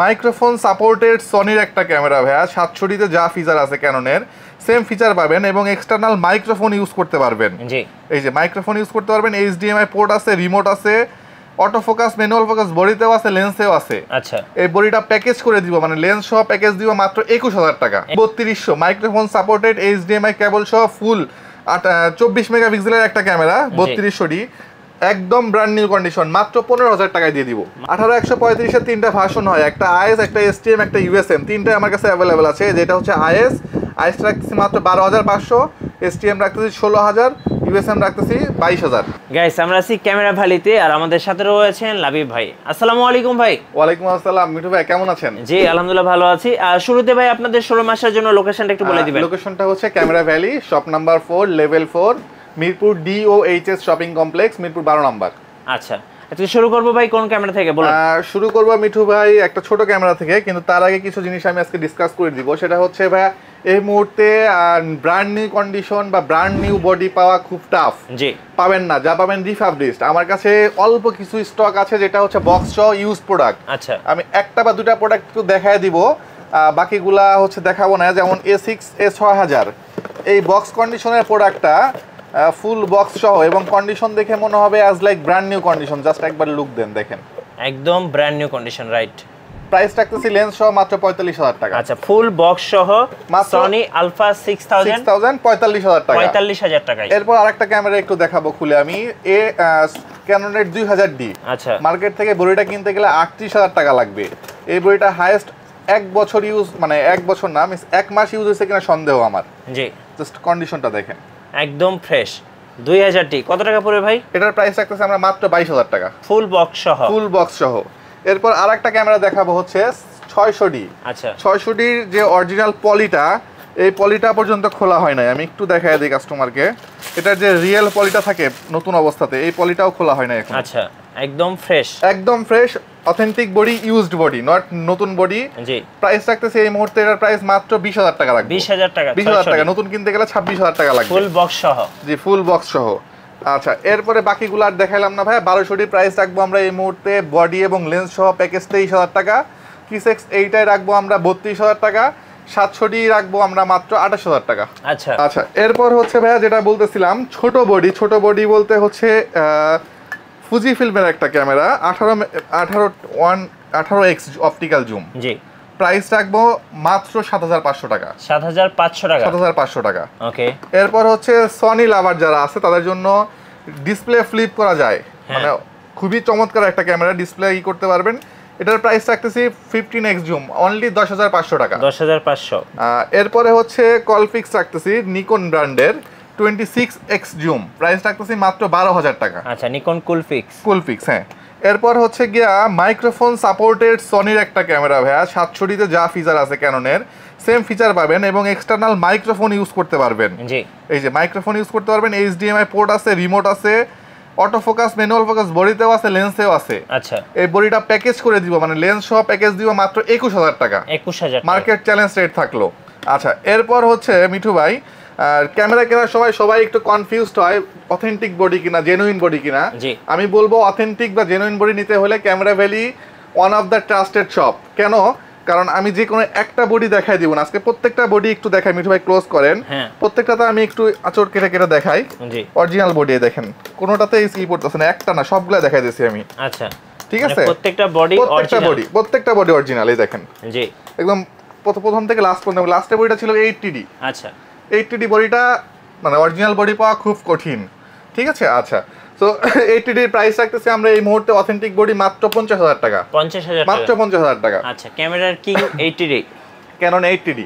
Microphone supported সনির একটা camera ভাইয়া, 700 তে যা ফিচার আছে ক্যাননের সেম ফিচার পাবেন এবং এক্সটার্নাল মাইক্রোফোন ইউজ করতে পারবেন। জি, এই যে মাইক্রোফোন ইউজ করতে পারবেন, HDMI পোর্ট আছে, রিমোট আছে, অটো ফোকাস, ম্যানুয়াল ফোকাস, বডিতেও আছে, লেন্সেও আছে। আচ্ছা, এই বডিটা প্যাকেজ করে দিব, মানে লেন্স সহ প্যাকেজ দিব মাত্র 21000 টাকা। 3200 মাইক্রোফোন সাপোর্টেড HDMI কেবল সহ ফুল 24 মেগাপিক্সেলের একটা ক্যামেরা 3200 একদম ব্র্যান্ড নিউ কন্ডিশন, মাত্র 15000 টাকায় দিয়ে দিব। 18135 এর তিনটা ভার্সন হয়, একটা IS, একটা STM, একটা USM, তিনটাই আমার কাছে অ্যাভেলেবেল আছে। যেটা হচ্ছে IS রাখতেছি মাত্র 12500, STM রাখতেছি 16000, USM রাখতেছি 22000। গাইস আমরা আছি ক্যামেরা ভ্যালিতে আর আমাদের সাথে রয়েছেন লাবিব ভাই। আসসালামু আলাইকুম ভাই। ওয়ালাইকুম আসসালাম মিঠু ভাই, কেমন আছেন? জি আলহামদুলিল্লাহ ভালো আছি। আর শুরুতে ভাই আপনাদের শোরুম আসার জন্য লোকেশনটা একটু বলে দিবেন। লোকেশনটা হচ্ছে camera valley, shop number 4, level 4, Mirpur DOHS shopping complex, Mirpur 12 নম্বর। আচ্ছা, আজকে শুরু করবো ভাই কোন ক্যামেরা থেকে বলুন? শুরু করবো মিঠু ভাই একটা ছোট ক্যামেরা থেকে, কিন্তু তার আগে কিছু জিনিস আমি আজকে ডিসকাস করে দিব। সেটা হচ্ছে ভাই এই মুহূর্তে ব্র্যান্ড নিউ কন্ডিশন বা ব্র্যান্ড নিউ বডি পাওয়া খুব টাফ। জি, পাবেন না, যা পাবেন রিফাবলিশড। আমার কাছে অল্প কিছু স্টক আছে যেটা হচ্ছে বক্স সহ ইউজ প্রোডাক্ট। আচ্ছা, আমি একটা বা দুটা প্রোডাক্ট একটু দেখায় দিব, বাকিগুলা হচ্ছে দেখাবো না। যেমন A6 A6000 এই বক্স কন্ডিশনের প্রোডাক্টটা ফুল বক্স সহ এবং কন্ডিশন দেখে মনে হবে as like brand new condition. Just একবার লুক দেন, দেখেন একদম brand new condition, right. Price রাখতেছি লেন্স সহ মাত্র 45000 টাকা। আচ্ছা, ফুল বক্স সহ সনি আলফা 6000 45000 টাকা, 45000 টাকায়। এরপর আরেকটা ক্যামেরা একটু দেখাবো খুলে আমি, ক্যাননের 2000D। আচ্ছা, মার্কেট থেকে বডিটা কিনতে গেলে 38000 টাকা লাগবে। এই বডিটা হাইয়েস্ট 1 বছর ইউজ, মানে 1 বছর না, মিন্স 1 মাস ইউজ হয়েছে কিনা সন্দেহ আমার। জি, জাস্ট কন্ডিশনটা দেখেন, একদম ফ্রেশ। 2000D কত টাকা পড়বে ভাই? এটার প্রাইস রাখতেছি আমরা মাত্র 22000 টাকা, ফুল বক্স সহ। ফুল বক্স সহ। এরপর আরেকটা ক্যামেরা দেখাবো হচ্ছে 600D। আচ্ছা, 600Dর যে অরিজিনাল পলিটা, এই পলিটা পর্যন্ত খোলা হয় নাই। আমি একটু দেখাই দিই কাস্টমারকে, এটার যে রিয়েল পলিটা থাকে নতুন অবস্থাতে, এই পলিটাও খোলা হয় নাই এখন। আচ্ছা, একদম ফ্রেশ, একদম fresh, authentic body, used body, not নতুন বডি। জি, প্রাইস রাখতেছে এই মুহূর্তে এটার প্রাইস মাত্র 20000 টাকা লাগবে। 20000 টাকা, 20000 টাকা, নতুন কিনতে গেলে 26000 টাকা লাগবে, ফুল বক্স সহ। জি, ফুল বক্স সহ। আচ্ছা, এরপরে বাকিগুলো আর দেখাইলাম না ভাই। 1200D প্রাইস রাখবো আমরা এই মুহূর্তে, বডি এবং লেন্স সহ প্যাকেজ 23000 টাকা। কিসেক্স এইটাই রাখবো আমরা 32000 টাকা। 700D রাখবো আমরা মাত্র 28000 টাকা। আচ্ছা, আচ্ছা, এরপর হচ্ছে ভাইয়া যেটা বলতেছিলাম, ছোট বডি বলতে হচ্ছে ফুজি ফিল্মের একটা ক্যামেরা, 18x অপটিক্যাল জুম। জি, প্রাইস রাখবো মাত্র 7500 টাকা। 7500 টাকা, 7500 টাকা। ওকে। এরপর হচ্ছে সনি লাভার যারা আছে তাদের জন্য ডিসপ্লে ফ্লিপ করা যায়, মানে খুবই চমৎকার একটা ক্যামেরা, ডিসপ্লে করতে পারবেন। এটার প্রাইস রাখতেছি 15x জুম, অনলি 10500 টাকা। 10500। এরপরে হচ্ছে কলফিক্স রাখতেছি নিকন ব্র্যান্ডের 26x জুম, প্রাইস রাখতেছি মাত্র 12000 টাকা। আচ্ছা, নিকন কুলফিক্স, হ্যাঁ। এরপর হচ্ছে গিয়া মাইক্রোফোন সাপোর্টেড সনির একটা ক্যামেরা ভাইয়া, 700 তে যা ফিচার আছে ক্যাননের সেম ফিচার পাবেন এবং এক্সটার্নাল মাইক্রোফোন ইউজ করতে পারবেন। জি, এই যে মাইক্রোফোন ইউজ করতে পারবেন, HDMI পোর্ট আছে, রিমোট আছে, অটো ফোকাস, ম্যানুয়াল ফোকাস, বডিতেও আছে, লেন্সেও আছে। আচ্ছা, এই বডিটা প্যাকেজ করে দিব, মানে লেন্স সহ প্যাকেজ দিব মাত্র 21000 টাকা, 21000 মার্কেট চ্যালেঞ্জ রেট থাকলো। আচ্ছা, এরপর হচ্ছে মিঠু ভাই, ক্যামেরা কেনার সময় সবাই একটু কনফিউজড হয় অথেন্টিক বডি কিনা জেনুইন বডি কিনা। আমি বলবো অথেন্টিক বা জেনুইন বডি নিতে হলে camera valley one of the trusted shop. কেন? কারণ আমি যে কোনো একটা বডি দেখাই দিব না, আজকে প্রত্যেকটা বডি একটু দেখাই। মিঠু ভাই ক্লোজ করেন, প্রত্যেকটাতে আমি একটু আঁচড় কেটে দেখাই। অরিজিনাল বডি দেখেন, কোনোটাতে ই পড়তেছে না, একটা না সবগুলা দেখাই দিয়েছি আমি। আচ্ছা, ঠিক আছে, প্রত্যেকটা বডি অরিজিনাল, এই দেখেন, জি, একদম প্রথম থেকে লাস্ট পর্যন্ত। লাস্টের বডিটা ছিল 80D। আচ্ছা, 80D বডিটা মানে অরিজিনাল বডি পাওয়া খুব কঠিন, ঠিক আছে। আচ্ছা, তো 80D প্রাইস রাখতেছি আমরা এই মুহূর্তে অথেন্টিক বডি মাত্র 50000 টাকা, 50000 মাত্র 50000 টাকা। আচ্ছা, ক্যামেরার কিং 80D, ক্যানন 80D।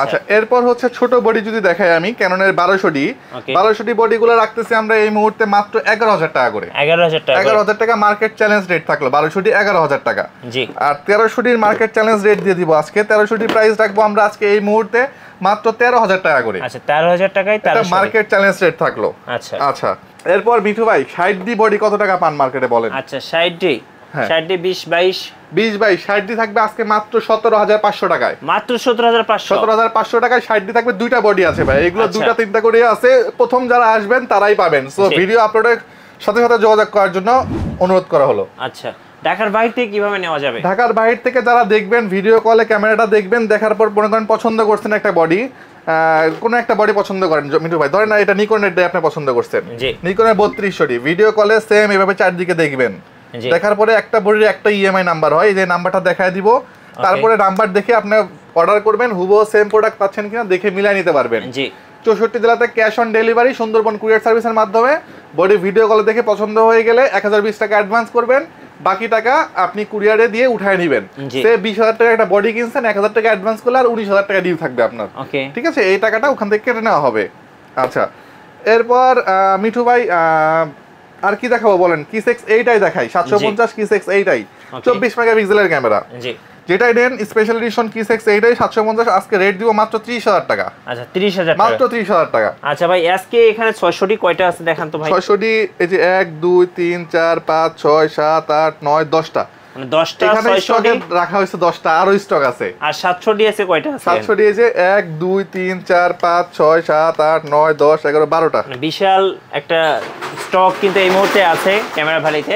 আচ্ছা, এরপর হচ্ছে ছোট বডি যদি দেখাই আমি, ক্যাননের 1200D বডিগুলো রাখতেছি আমরা এই মুহূর্তে মাত্র 11000 টাকা করে। 11000 টাকা মার্কেট চ্যালেঞ্জ রেট থাকলো। 1200D 11000 টাকা। জি, আর 1300Dর মার্কেট চ্যালেঞ্জ রেট দিয়ে দিব আজকে। 1300D প্রাইস রাখবো আমরা আজকে এই মুহূর্তে মাত্র 13000 টাকা করে। আচ্ছা, 13000 টাকায় এটা মার্কেট চ্যালেঞ্জ রেট থাকলো। আচ্ছা, আচ্ছা, এরপর মিঠু ভাই 60D বডি কত টাকা পান মার্কেটে বলেন? আচ্ছা, 60D 20 60D থাকবে আজকে মাত্র 17500 টাকায়, মাত্র 17500 টাকায় 60D থাকবে। দুইটা বডি আছে ভাই, এগুলো দুইটা তিনটা করে আছে। প্রথম যারা আসবেন তারাই পাবেন। সো ভিডিও আপলোডের সাথে সাথে যোগাযোগ করার জন্য অনুরোধ করা হলো। আচ্ছা, ঢাকার বাইরে থেকে কিভাবে নেওয়া যাবে? ঢাকার বাইরে থেকে যারা দেখবেন ভিডিও কলে ক্যামেরাটা দেখবেন, দেখার পর মনে করেন পছন্দ করছেন একটা বডি, কোনো একটা বডি পছন্দ করেন মিঠু ভাই, ধরেন না এটা নিকনের আপনি পছন্দ করছেন, নিকনের 3200 ভিডিও কলে সেম এভাবে চারদিকে দেখবেন, দেখার পরে একটা বডির একটা ইএমআই নাম্বার হয়, যে নাম্বারটা দেখায় দিব, তারপরে নাম্বার দেখে আপনি অর্ডার করবেন, হুবহু সেম প্রোডাক্ট পাচ্ছেন কিনা দেখে মিলাই নিতে পারবেন। 64 জেলাতে cash on delivery, Sundarban courier সার্ভিসের মাধ্যমে। বডি ভিডিও কলে দেখে পছন্দ হয়ে গেলে 1020 টাকা অ্যাডভান্স করবেন, বাকি টাকা আপনি কুরিয়ারে দিয়ে উঠায় নেবেন। সে 20,000 টাকা একটা বডি কিনছেন, 1000 টাকা অ্যাডভান্স করলে আর 19,000 টাকা ডিউ থাকবে আপনার, ঠিক আছে? এই টাকাটা ওখান থেকে কেটে নেওয়া হবে। আচ্ছা, এরপর মিঠু ভাই আর কি দেখাবো বলেন? কিস এক্স 8 দেখাই, 750 কিস এক্স 8 24 মেগাপিক্সেলের ক্যামেরা, যেটাই নেন স্পেশাল এডিশন কিস এক্স 8 750, আজকে রেট দিব মাত্র 30,000 টাকা। আচ্ছা 30,000 মাত্র 30,000 টাকা। আচ্ছা ভাই, আজকে এখানে 600 কয়টা আছে দেখান তো ভাই। 600 এই যে 1 2 3 4 5 6 7 8 9 10টা, মানে 10টা 600 রাখা হয়েছে, 10টা আরো স্টক আছে। আর 700 আছে কয়টা আছে? 700 এই যে 1 2 3 4 5 6 7 8 9 10 11 12টা, মানে বিশাল একটা স্টক কিন্তু এই মুহূর্তে আছে ক্যামেরা ভ্যালিতে,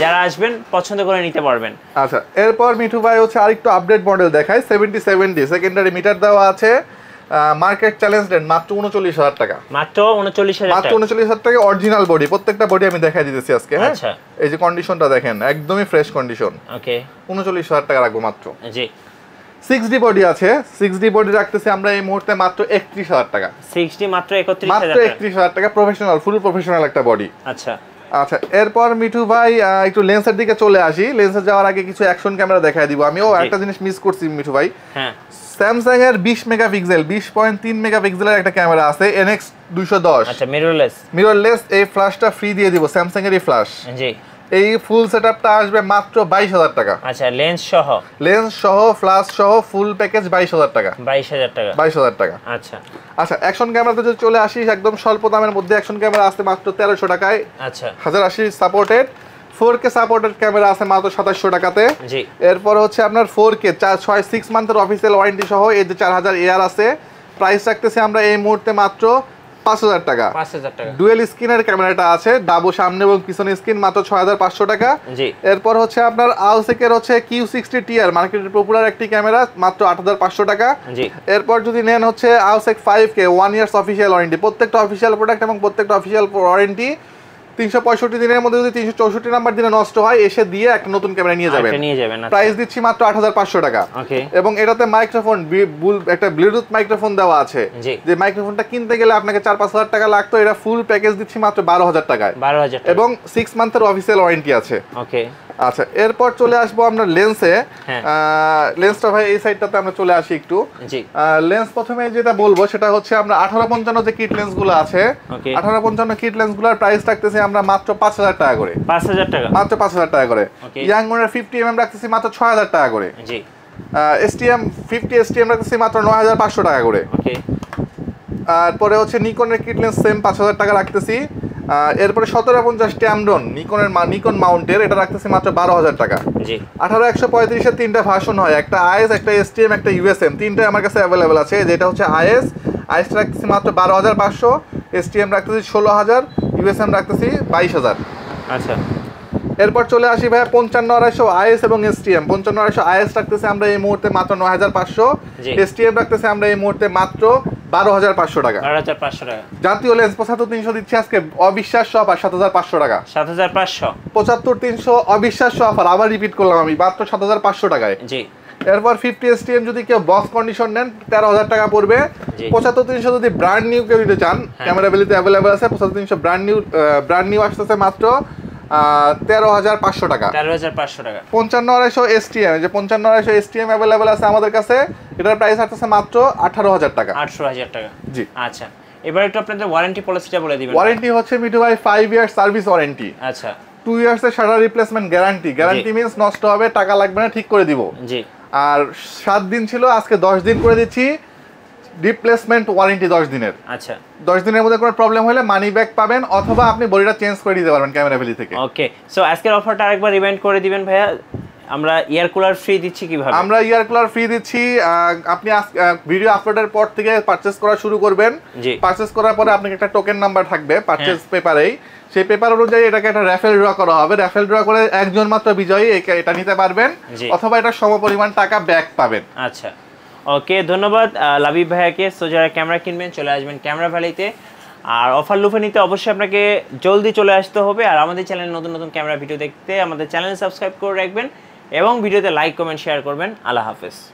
যারা আসবেন পছন্দ করে নিতে পারবেন। আচ্ছা, এরপর মিঠু ভাই হচ্ছে আরেকটু আপডেট মডেল দেখাই, 7070 সেকেন্ডারি মিটার দেওয়া আছে, মার্কেট চ্যালেঞ্জ রেট মাত্র 39,000 টাকা। মাত্র 39,000 টাকা, মাত্র 39,000 টাকা অরিজিনাল বডি, প্রত্যেকটা বডি আমি দেখাই দিতেছি আজকে। হ্যাঁ, আচ্ছা, এই যে কন্ডিশনটা দেখেন, একদমই ফ্রেশ কন্ডিশন। ওকে, 39,000 টাকা রাখবো মাত্র। জি, 6D বডি আছে, 6D বডি রাখতেছি আমরা এই মুহূর্তে মাত্র 31,000 টাকা। 6D মাত্র 31,000 মাত্র 31,000 টাকা, প্রফেশনাল, ফুল প্রফেশনাল একটা বডি। আচ্ছা আচ্ছা, এরপর মিঠু ভাই একটু লেন্সের দিকে চলে আসি। লেন্সে যাওয়ার আগে কিছু অ্যাকশন ক্যামেরা দেখাই দিব। আমিও একটা জিনিস মিস করছি মিঠু ভাই, হ্যাঁ, স্যামসাং এর 20 মেগাপিক্সেল 20.3 মেগাপিক্সেলের একটা ক্যামেরা আছে, NX 210। আচ্ছা, মিররলেস এই ফ্ল্যাশটা ফ্রি দিয়ে দিব, স্যামসাং এর এই ফ্ল্যাশ। জি, এই ফুল সেটআপটা আসবে মাত্র 22,000 টাকা। আচ্ছা, লেন্স সহ ফ্ল্যাশ সহ ফুল প্যাকেজ 22,000 টাকা। 22,000 টাকা, 22,000 টাকা। আচ্ছা আচ্ছা, অ্যাকশন ক্যামেরাতে যদি চলে আসি, একদম স্বল্প দামের মধ্যে অ্যাকশন ক্যামেরা আছে মাত্র 1300 টাকায়। আচ্ছা, 1080 সাপোর্টেড 4K সাপোর্টেড ক্যামেরা আছে মাত্র 2700 টাকাতে। জি, এরপর হচ্ছে আপনার 4K 6 মান্থের অফিসিয়াল ওয়ারেন্টি সহ এই যে 4000 এয়ার আছে। প্রাইস রাখতেছি আমরা এই মুহূর্তে মাত্র 5,000 টাকা। 5,000 টাকা। ডুয়েল স্ক্রিনের ক্যামেরাটা আছে, ডাবল সামনে এবং পিছনে স্ক্রিন, মাত্র 6,500 টাকা। জি, এরপর হচ্ছে আপনার আলসেকের হচ্ছে Q60 টিআর, মার্কেটের পপুলার একটি ক্যামেরা, মাত্র 8,500 টাকা। জি, এরপর যদি নেন হচ্ছে আলসেক 5K 1 ইয়ার্স অফিসিয়াল ওয়ারেন্টি, প্রত্যেকটা অফিসিয়াল প্রোডাক্ট এবং প্রত্যেকটা অফিসিয়াল ওয়ারেন্টি 365 দিনের মধ্যে যদি 364 নাম্বার দিনে নষ্ট হয়, এসে দিয়ে একটা নতুন ক্যামেরা নিয়ে যাবেন। প্রাইস দিচ্ছি মাত্র 8,500 টাকা। এবং এটাতে মাইক্রোফোন, একটা ব্লুটুথ মাইক্রোফোন দেওয়া আছে, যে মাইক্রোফোনটা কিনতে গেলে আপনাকে 4-5 হাজার টাকা লাগতো, এটা ফুল প্যাকেজ দিচ্ছি মাত্র 12,000 টাকায়। এবং 6 মান্থের অফিসিয়াল ওয়ারেন্টি আছে। ওকে, আচ্ছা, এরপর চলে আসবো আমরা লেন্সে। লেন্সটা ভাই এই সাইডটাতে আমরা চলে আসি একটু। লেন্স প্রথমে যেটা বলবো সেটা হচ্ছে আমরা 1855 যে কিট লেন্সগুলো আছে, 1855 কিট লেন্সগুলোর প্রাইস রাখতেছি আমরা মাত্র 5,000 টাকা করে। 5,000 টাকা, মাত্র 5,000 টাকা করে। ইয়াং মোডের 50mm রাখতেছি মাত্র 6,000 টাকা করে। জি, STM 50 STM রাখতেছি মাত্র 9,500 টাকা করে। ওকে, আর পরে হচ্ছে নিকনের কিট লেন্স সেম 5,000 টাকা রাখতেছি। এরপরে 1750 ট্যামডন নিকন মাউন্টের, এটা রাখতেছি মাত্র 12,000 টাকা। জি, 18135 এর তিনটা ভার্সন হয়, একটা IS, একটা STM, একটা USM, তিনটাই আমার কাছে অ্যাভেলেবেল আছে। যেটা হচ্ছে IS রাখতেছি মাত্র 12,500, STM রাখতেছি 16,000, USM রাখতেছি 22,000। আচ্ছা, এরপর চলে আসি ভাই 55-250 IS এবং STM। 55-250 IS রাখতেছি আমরা এই মুহূর্তে মাত্র 9,500, STM রাখতেছি আমরা এই মুহূর্তে মাত্র 12,500 টাকা। 12,500 টাকা। জাতীয় লেন্স 75-300 দিচ্ছি আজকে অবিশ্বাস্য অফার, 7,500 টাকা। 7,500, 75-300 অবিশ্বাস্য অফার, আবার রিপিট করলাম আমি, মাত্র 7,500 টাকায়। জি, এরপর 50 STM যদি কেউ বক্স কন্ডিশন নেন 13,000 টাকা পড়বে। 75-300 যদি ব্র্যান্ড নিউ কেউ নিতে চান, ক্যামেরা ভ্যালিতে অ্যাভেলেবেল আছে। 75-300 ব্র্যান্ড নিউ আসতেছে মাত্র 13,500 টাকা। 13,500 টাকা। 55-250 STM, যে 55-250 STM অ্যাভেলেবেল আছে আমাদের কাছে, এটার প্রাইস আসতেছে মাত্র 18,000 টাকা। 18,000 টাকা। জি, আচ্ছা, এবার একটু আপনাদের ওয়ারেন্টি পলিসিটা বলে দিবেন। ওয়ারেন্টি হচ্ছে মিঠু ভাই 5 ইয়ার সার্ভিস ওয়ারেন্টি। আচ্ছা, 2 ইয়ার্সের shutter replacement guarantee. Guarantee means নষ্ট হবে, টাকা লাগবে না, ঠিক করে দিব। জি, আর 7 দিন ছিল, আজকে 10 দিন করে দিচ্ছি। রিপ্লেসমেন্ট ওয়ারেন্টি 10 দিনের। আচ্ছা, 10 দিনের মধ্যে কোনো প্রবলেম হলে মানি ব্যাক পাবেন, অথবা আপনি বডিটা চেঞ্জ করে দিতে পারবেন ক্যামেরা ভ্যালি থেকে। ওকে, সো আজকের অফারটা আরেকবার রিমাইন্ড করে দিবেন ভাইয়া। আমরা এয়ার কুলার ফ্রি দিচ্ছি কিভাবে? আমরা এয়ার কুলার ফ্রি দিচ্ছি, আপনি ভিডিও আপলোডের পর থেকে পারচেজ করা শুরু করবেন। পারচেজ করার পরে আপনাকে একটা টোকেন নাম্বার থাকবে পারচেজ পেপারেই, সেই পেপার অনুযায়ী এটাকে একটা র্যাফেল ড্র করা হবে। র্যাফেল ড্র করে একজন মাত্র বিজয়ী এটা নিতে পারবেন, অথবা এটা সমপরিমাণ টাকা ব্যাক পাবেন। আচ্ছা, ওকে, ধন্যবাদ লাবিব ভাইয়াকে। সো যারা ক্যামেরা কিনবেন চলে আসবেন ক্যামেরা ভ্যালিতে। আর অফার লুফে নিতে অবশ্যই আপনাকে জলদি চলে আসতে হবে। আর আমাদের চ্যানেলে নতুন নতুন ক্যামেরা ভিডিও দেখতে আমাদের চ্যানেল সাবস্ক্রাইব করে রাখবেন এবং ভিডিওতে লাইক কমেন্ট শেয়ার করবেন। আল্লাহ হাফেজ।